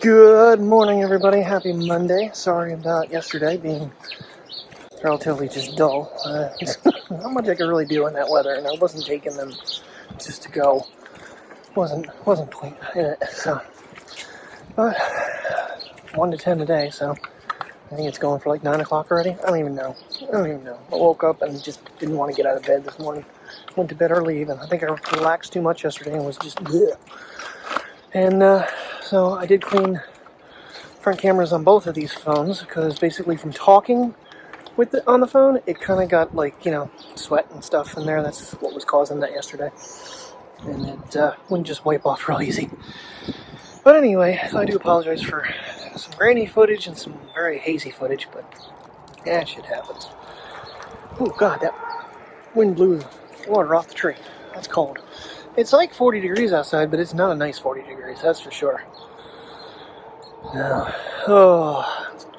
Good morning, everybody. Happy Monday. Sorry about yesterday being relatively just dull. Not much I could really do in that weather, and I wasn't taking them just to go. Wasn't quite in it. So, but 1 to 10 today. So I think it's going for like 9 o'clock already. I don't even know. I woke up and just didn't want to get out of bed this morning. Went to bed early even. I think I relaxed too much yesterday and was just bleh. And so I did clean front cameras on both of these phones because basically from talking with it on the phone, it kind of got like, sweat and stuff in there. That's what was causing that yesterday. And it wouldn't just wipe off real easy. But anyway, so I do apologize for some grainy footage and some very hazy footage, but yeah, shit happens. Oh God, that wind blew water off the tree. That's cold. It's like 40 degrees outside, but it's not a nice 40 degrees, that's for sure. Now, I'm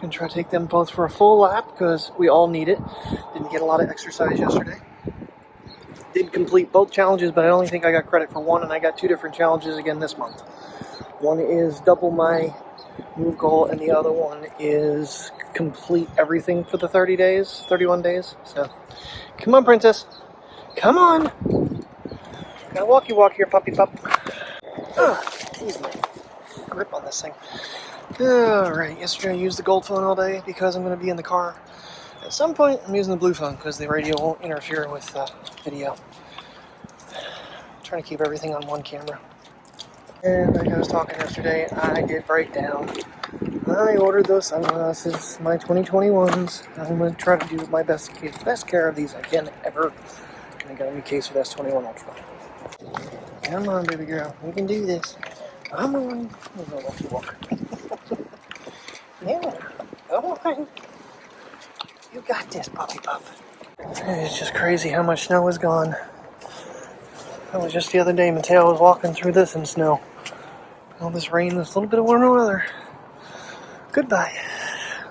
going to try to take them both for a full lap because we all need it. Didn't get a lot of exercise yesterday. Did complete both challenges, but I only think I got credit for one, and I got 2 different challenges again this month. One is double my move goal, and the other one is complete everything for the 31 days. So, come on, princess. Come on. Got a walkie walk here, puppy pup. Ease my grip on this thing. Alright, yesterday I used the gold phone all day because I'm going to be in the car. At some point, I'm using the blue phone because the radio won't interfere with video. I'm trying to keep everything on one camera. And like I was talking yesterday, I did break down. I ordered those sunglasses, my 2021s. I'm going to try to do my best care of these I can ever. And I got a new case with S21 Ultra. Come on, baby girl. We can do this. Come on. We'll go walk. Yeah. Come on. You got this, puppy pup. It's just crazy how much snow is gone. That was just the other day. Mateo was walking through this in snow. All this rain, this little bit of warmer weather. Goodbye.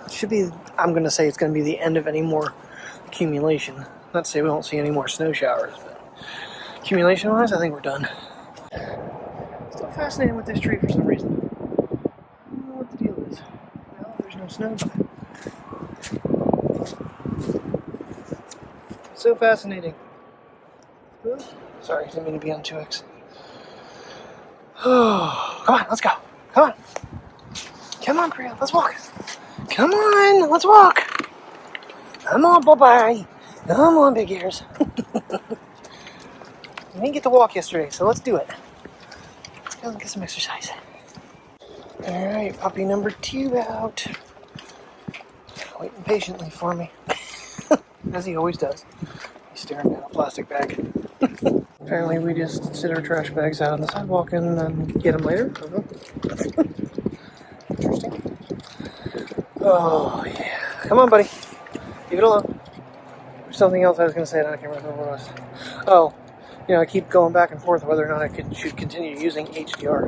It should be, I'm going to say it's going to be the end of any more accumulation. Not to say we won't see any more snow showers, but accumulation-wise, I think we're done. Still fascinated with this tree for some reason. I don't know what the deal is. Well, there's no snow, but so fascinating. Sorry, didn't mean to be on 2x. Oh, come on, let's go. Come on. Come on, Priya, let's walk. Come on, let's walk. Come on, bye-bye. Come on, big ears. We didn't get to walk yesterday, so let's do it. Let's go and get some exercise. Alright, puppy number 2 out. Waiting patiently for me. As he always does. He's staring at a plastic bag. Apparently we just sit our trash bags out on the sidewalk and then get them later. Interesting. Oh, yeah. Come on, buddy. Leave it alone. There's something else I was going to say, and I can't remember what it was. Oh. I keep going back and forth whether or not I should continue using HDR.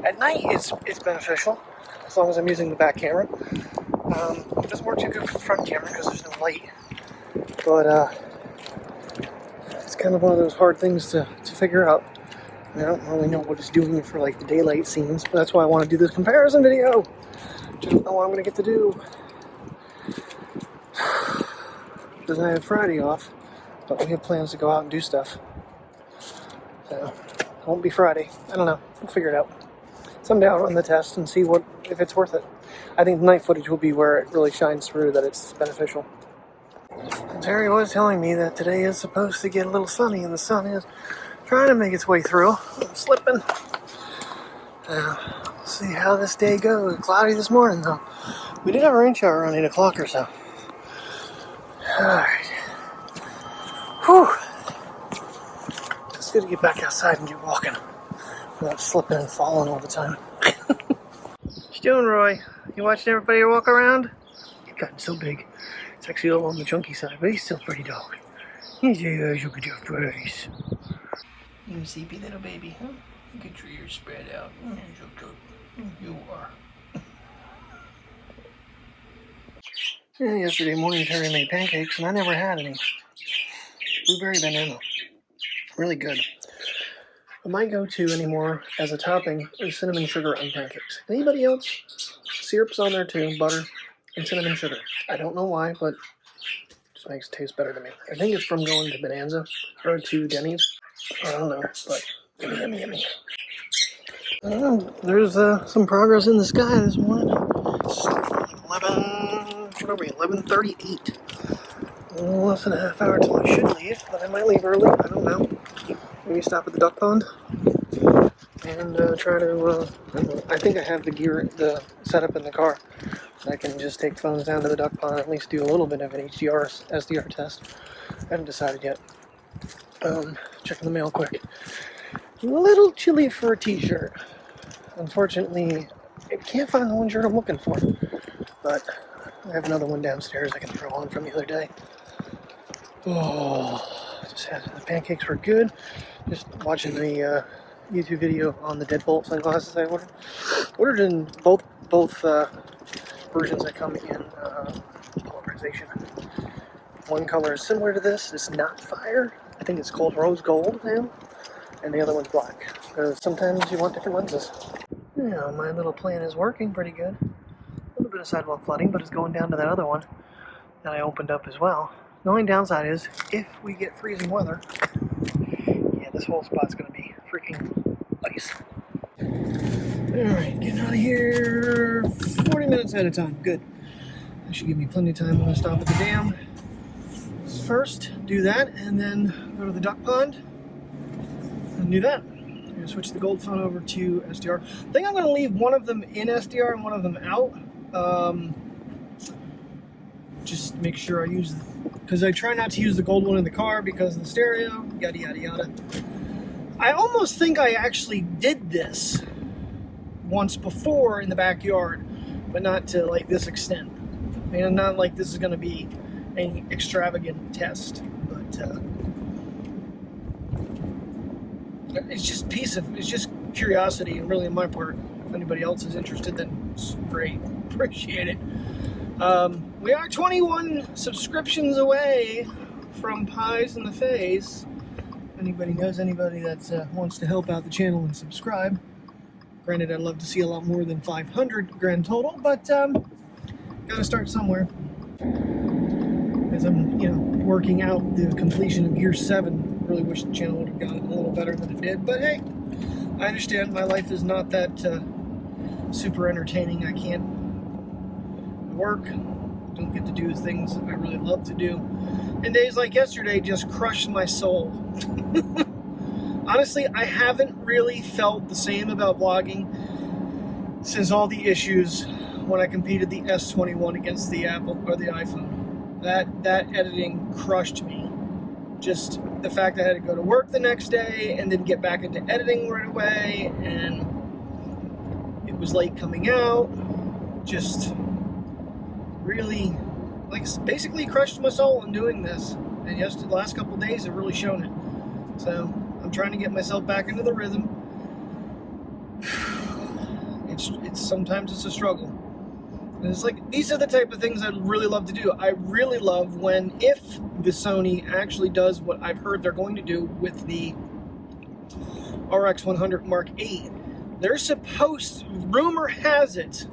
At night, it's beneficial, as long as I'm using the back camera. It doesn't work too good for the front camera because there's no light. But it's kind of one of those hard things to figure out. I don't really know what it's doing for like the daylight scenes, but that's why I want to do this comparison video. Just don't know what I'm going to get to do. Because I have Friday off, but we have plans to go out and do stuff. So, it won't be Friday. I don't know. We'll figure it out. Someday I'll run the test and see if it's worth it. I think the night footage will be where it really shines through that it's beneficial. Terry was telling me that today is supposed to get a little sunny, and the sun is trying to make its way through. I'm slipping. We'll see how this day goes. Cloudy this morning, though. We did have a rain shower around 8 o'clock or so. Alright. Whew. It's good to get back outside and get walking without slipping and falling all the time. What you doing, Roy? You watching everybody walk around? He's gotten so big. It's actually a little on the chunky side, but he's still pretty dog. He's a look at your face. You sleepy little baby, huh? Look at your ears spread out. You are. Yesterday morning, Terry made pancakes, and I never had any. Blueberry banana. Really good. My go-to anymore as a topping is cinnamon sugar on pancakes. Anybody else? Syrup's on there too, butter and cinnamon sugar. I don't know why, but it just makes it taste better to me. I think it's from going to Bonanza or to Denny's. I don't know, but yummy, yummy, yummy. There's some progress in the sky this morning. It's 11:38. Less than a half hour till I should leave, but I might leave early. I don't know. Maybe stop at the duck pond and try to. I think I have the setup in the car. I can just take phones down to the duck pond and at least do a little bit of an HDR SDR test. I haven't decided yet. Checking the mail quick. A little chilly for a t-shirt. Unfortunately, I can't find the one shirt I'm looking for. But I have another one downstairs I can throw on from the other day. Oh, the pancakes were good. Just watching the YouTube video on the deadbolt sunglasses I ordered. Ordered in both versions that come in polarization. One color is similar to this. It's not fire. I think it's called rose gold now. And the other one's black. Because sometimes you want different lenses. Yeah, my little plan is working pretty good. A little bit of sidewalk flooding, but it's going down to that other one that I opened up as well. The only downside is, if we get freezing weather, yeah, this whole spot's going to be freaking ice. Alright, getting out of here 40 minutes ahead of time. Good. That should give me plenty of time when I stop at the dam. First, do that, and then go to the duck pond and do that. I'm going to switch the gold phone over to SDR. I think I'm going to leave one of them in SDR and one of them out. Just make sure I use, because I try not to use the gold one in the car because of the stereo, yada yada yada. I almost think I actually did this once before in the backyard, but not to like this extent. I mean, not like this is going to be any extravagant test, but it's just it's just curiosity, and really on my part. If anybody else is interested, then it's great. Appreciate it. We are 21 subscriptions away from pies in the face. If anybody knows anybody that wants to help out the channel and subscribe. Granted, I'd love to see a lot more than 500 grand total, but gotta start somewhere. As I'm, working out the completion of year 7. Really wish the channel would have gotten a little better than it did, but hey, I understand my life is not that super entertaining. I can't work, don't get to do things I really love to do, and days like yesterday just crushed my soul. Honestly, I haven't really felt the same about vlogging since all the issues when I competed the S21 against the Apple or the iPhone. That editing crushed me. Just the fact that I had to go to work the next day and then get back into editing right away, and it was late coming out. Just really, basically crushed my soul in doing this. And the last couple of days have really shown it. So I'm trying to get myself back into the rhythm. Sometimes it's a struggle. And it's like, these are the type of things I really love to do. I really love if the Sony actually does what I've heard they're going to do with the RX100 Mark VIII. They're supposed, rumor has it,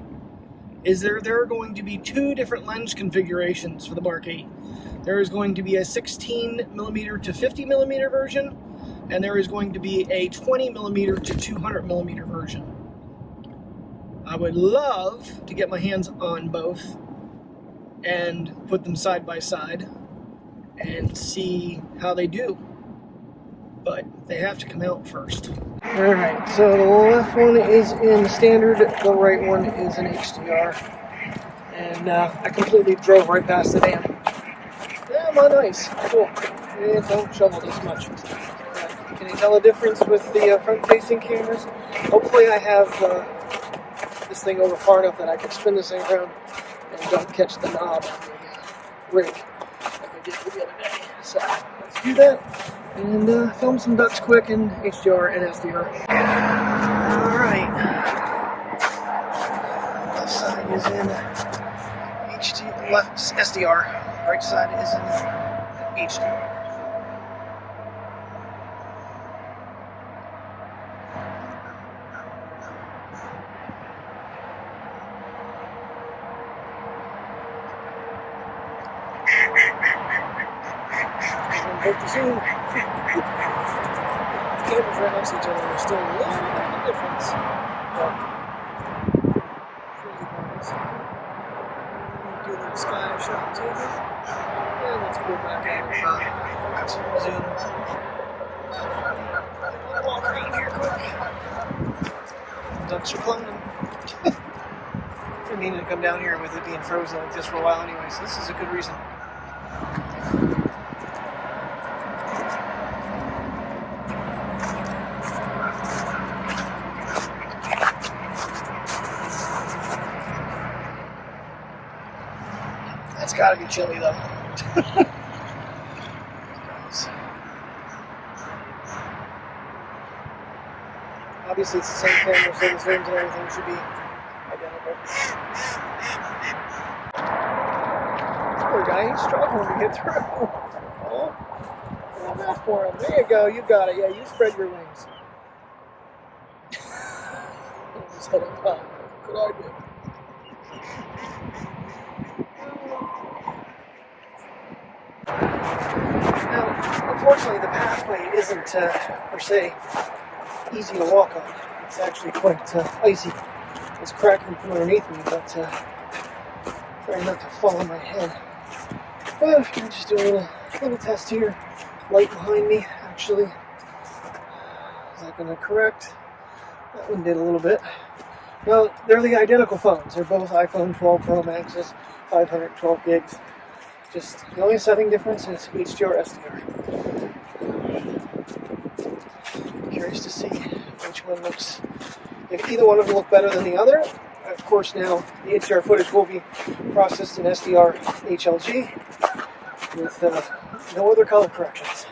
is there are going to be 2 different lens configurations for the Mark VIII. There is going to be a 16mm to 50mm version, and there is going to be a 20mm to 200mm version. I would love to get my hands on both and put them side by side and see how they do. But they have to come out first. Alright, so the left one is in standard, the right one is in HDR. And I completely drove right past the dam. Yeah, my nice. Cool. Yeah, don't shovel this much. Can you tell the difference with the front-facing cameras? Hopefully I have this thing over far enough that I can spin this thing around and don't catch the knob on the rig like I did the other day. So let's do that and film some ducks quick in HDR and SDR. Alright. Left side is in SDR. Right side is in HDR. But the zoom, cameras right next to each other are still a little bit of a difference. But, pretty nice. Do a little sky shot too. And let's pull back out of zoom. Walk around here quick. Ducks are climbing. I needed to come down here with it being frozen like this for a while anyway, so this is a good reason. It's gotta be chilly though. Obviously it's the same camera, so the zooms and everything should be identical. Poor guy, he's struggling to get through. Oh, that's for him. There you go, you got it. Yeah, you spread your wings. Just head up top. Good idea. Now, unfortunately, the pathway isn't per se easy to walk on. It's actually quite icy. It's cracking from underneath me, but trying not to fall on my head. But I'm just doing a little test here. Light behind me, actually. Is that going to correct? That one did a little bit. Well, they're the identical phones. They're both iPhone 12 Pro Maxes, 512 gigs. Just the only setting difference is HDR, SDR. Curious to see which one looks, if either one of them look better than the other. Of course, now the HDR footage will be processed in SDR HLG with no other color corrections.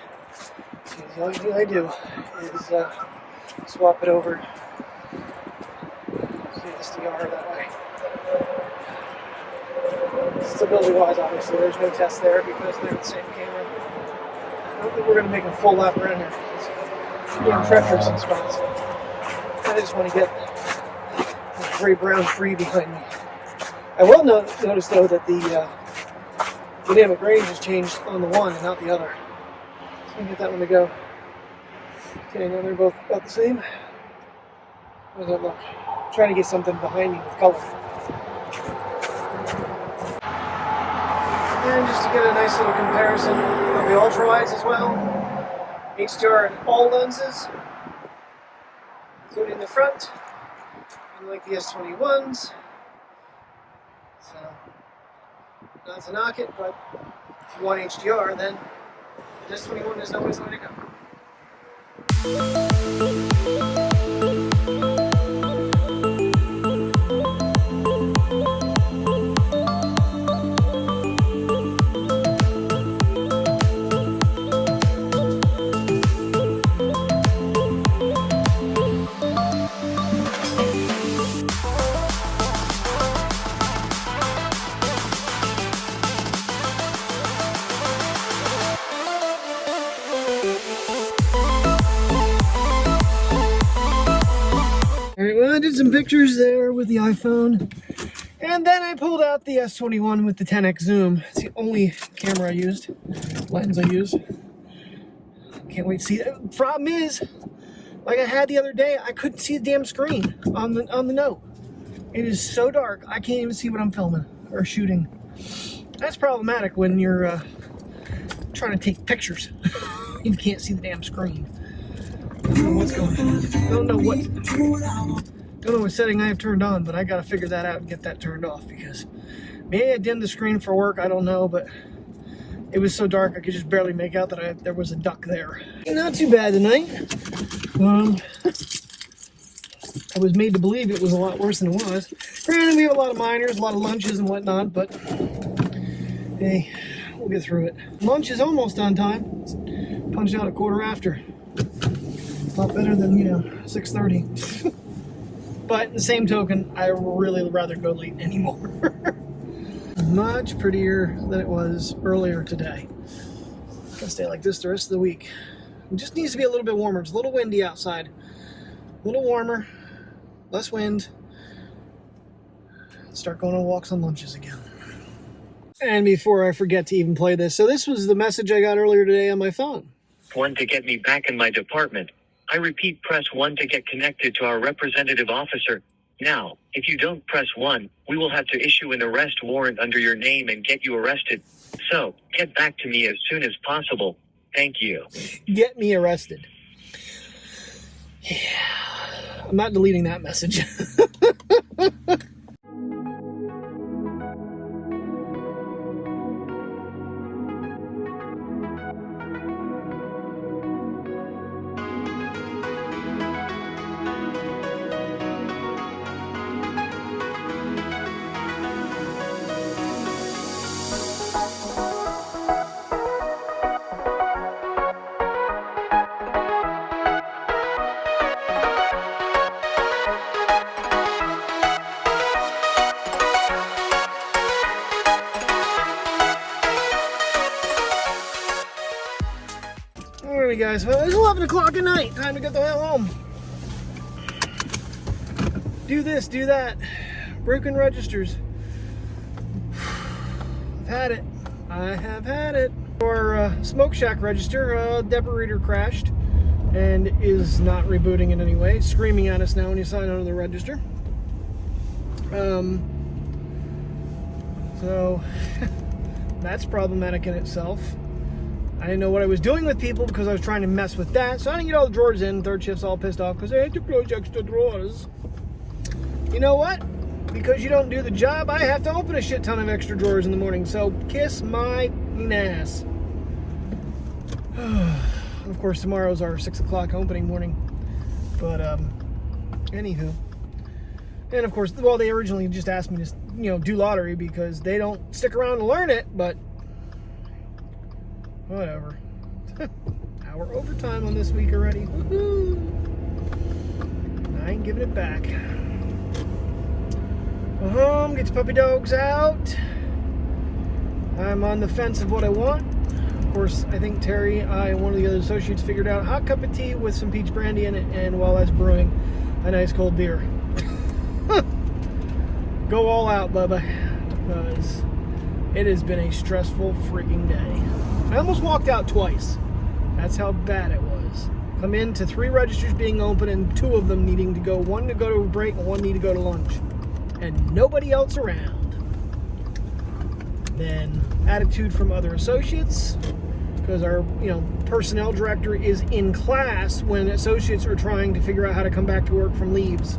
So the only thing I do is swap it over to SDR that way. Stability-wise, obviously, there's no test there because they're the same camera. I don't think we're going to make a full lap around here. It's getting treacherous in spots. I just want to get the gray brown tree behind me. I will notice though that the dynamic range has changed on the one and not the other. So I'm going to get that one to go. Okay, now they're both about the same. How does that look? I'm trying to get something behind me with color. And just to get a nice little comparison of the ultra-wides as well. HDR in all lenses, including the front, unlike the S21s. So, not to knock it, but if you want HDR, then the S21 is always the way to go. Alright, well, I did some pictures there with the iPhone, and then I pulled out the S21 with the 10x zoom. It's the only camera I used, lens I use. Can't wait to see it. The problem is, like I had the other day, I couldn't see the damn screen on the Note. It is so dark, I can't even see what I'm filming or shooting. That's problematic when you're trying to take pictures. You can't see the damn screen. I don't know what's going on. Don't know what setting I have turned on, but I gotta figure that out and get that turned off, because maybe I dimmed the screen for work, I don't know, but it was so dark I could just barely make out that there was a duck there. Not too bad tonight. I was made to believe it was a lot worse than it was. Granted, we have a lot of minors, a lot of lunches and whatnot, but hey, we'll get through it. Lunch is almost on time. It's punched out a quarter after. A lot better than, 6:30. But in the same token, I really would rather go late anymore. Much prettier than it was earlier today. It's gonna stay like this the rest of the week. It just needs to be a little bit warmer. It's a little windy outside. A little warmer, less wind. Start going on walks on lunches again. And before I forget to even play this, so this was the message I got earlier today on my phone. 1 to get me back in my department. I repeat, press 1 to get connected to our representative officer. Now, if you don't press 1, we will have to issue an arrest warrant under your name and get you arrested. So, get back to me as soon as possible. Thank you. Get me arrested. Yeah. I'm not deleting that message. Alrighty guys, well, it's 11 o'clock at night. Time to get the hell home. Do this, do that. Broken registers. I've had it. I have had it. Our Smoke Shack register, debit reader crashed and is not rebooting in any way. It's screaming at us now when you sign on to the register. So that's problematic in itself. I didn't know what I was doing with people because I was trying to mess with that. So I didn't get all the drawers in. Third shift's all pissed off because they had to close extra drawers. You know what? Because you don't do the job, I have to open a shit ton of extra drawers in the morning. So kiss my ass. Of course, tomorrow's our 6 o'clock opening morning. But, anywho. And of course, well, they originally just asked me to, do lottery because they don't stick around to learn it, but whatever. Hour overtime on this week already. Woohoo! I ain't giving it back. Go home, get the puppy dogs out. I'm on the fence of what I want. Of course, I think Terry, and one of the other associates figured out a hot cup of tea with some peach brandy in it, and while that's brewing, a nice cold beer. Go all out, Bubba, because it has been a stressful freaking day. I almost walked out twice. That's how bad it was. Come in to 3 registers being open and 2 of them needing to go. 1 to go to a break and 1 need to go to lunch. And nobody else around. Then attitude from other associates, because our personnel director is in class when associates are trying to figure out how to come back to work from leaves.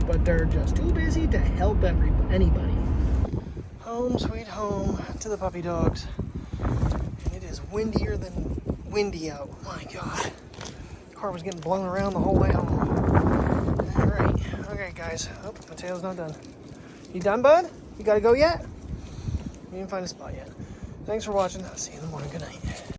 But they're just too busy to help anybody. Home sweet home to the puppy dogs. And it is windier than windy out. My God. The car was getting blown around the whole way home. Alright. Okay, guys. Oh, Mateo's not done. You done, bud? You gotta go yet? You didn't find a spot yet. Thanks for watching. I'll see you in the morning. Good night.